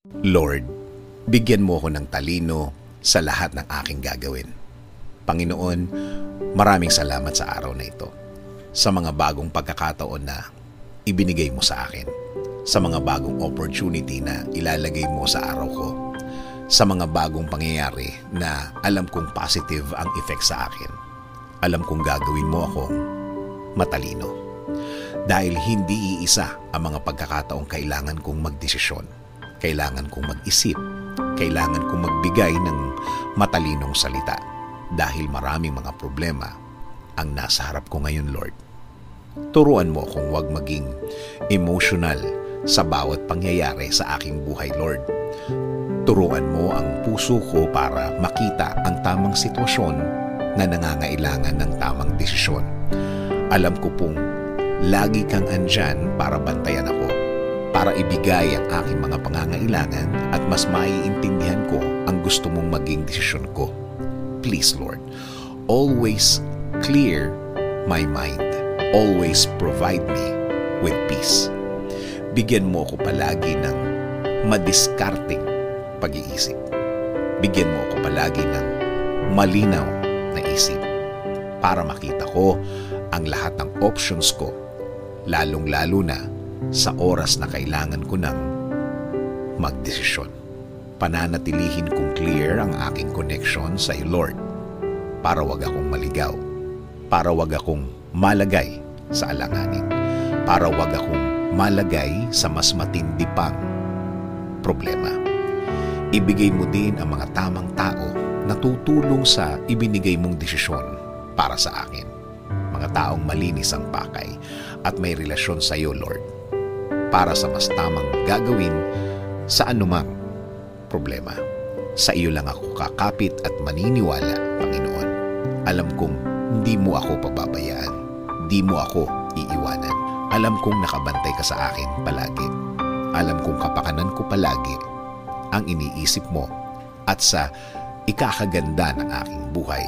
Lord, bigyan mo ako ng talino sa lahat ng aking gagawin. Panginoon, maraming salamat sa araw na ito, sa mga bagong pagkakataon na ibinigay mo sa akin, sa mga bagong opportunity na ilalagay mo sa araw ko, sa mga bagong pangyayari na alam kong positive ang effect sa akin. Alam kong gagawin mo akong matalino. Dahil hindi iisa ang mga pagkakataong kailangan kong magdesisyon, kailangan kong mag-isip, kailangan kong magbigay ng matalinong salita. Dahil maraming mga problema ang nasa harap ko ngayon, Lord. Turuan mo akong huwag maging emotional sa bawat pangyayari sa aking buhay, Lord. Turuan mo ang puso ko para makita ang tamang sitwasyon na nangangailangan ng tamang desisyon. Alam ko pong lagi kang andyan para bantayan ako, para ibigay ang aking mga pangangailangan at mas maiintindihan ko ang gusto mong maging desisyon ko. Please, Lord, always clear my mind. Always provide me with peace. Bigyan mo ako palagi ng madiskarteng pag-iisip. Bigyan mo ako palagi ng malinaw na isip para makita ko ang lahat ng options ko, lalong-lalo na sa oras na kailangan ko ng magdesisyon. Pananatilihin kong clear ang aking connection sa iyo, Lord, para wag akong maligaw, para wag akong malagay sa alanganin, para wag akong malagay sa mas matindi pang problema. Ibigay mo din ang mga tamang tao na tutulong sa ibinigay mong desisyon para sa akin. Mga taong malinis ang pakay at may relasyon sa iyo, Lord, para sa mas tamang gagawin sa anumang problema. Sa iyo lang ako kakapit at maniniwala, Panginoon. Alam kong hindi mo ako pababayaan. Di mo ako iiwanan. Alam kong nakabantay ka sa akin palagi. Alam kong kapakanan ko palagi ang iniisip mo at sa ikakaganda ng aking buhay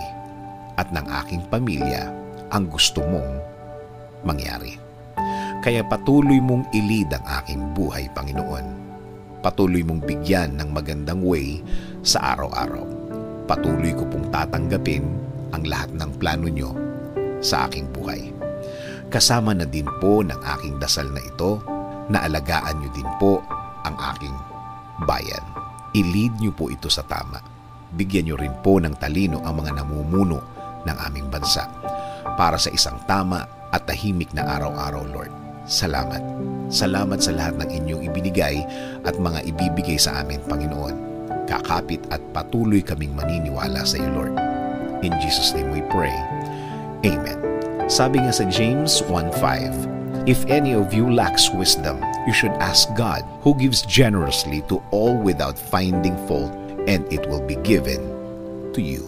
at ng aking pamilya ang gusto mong mangyari. Kaya patuloy mong ilid ang aking buhay, Panginoon. Patuloy mong bigyan ng magandang way sa araw-araw. Patuloy ko pong tatanggapin ang lahat ng plano nyo sa aking buhay. Kasama na din po ng aking dasal na ito na alagaan nyo din po ang aking bayan. I-lead nyo po ito sa tama. Bigyan nyo rin po ng talino ang mga namumuno ng aming bansa para sa isang tama at tahimik na araw-araw, Lord. Salamat. Salamat sa lahat ng inyong ibinigay at mga ibibigay sa amin, Panginoon. Kakapit at patuloy kaming maniniwala sa iyo, Lord. In Jesus' name we pray. Amen. Sabi nga sa James 1:5, if any of you lacks wisdom, you should ask God, who gives generously to all without finding fault, and it will be given to you.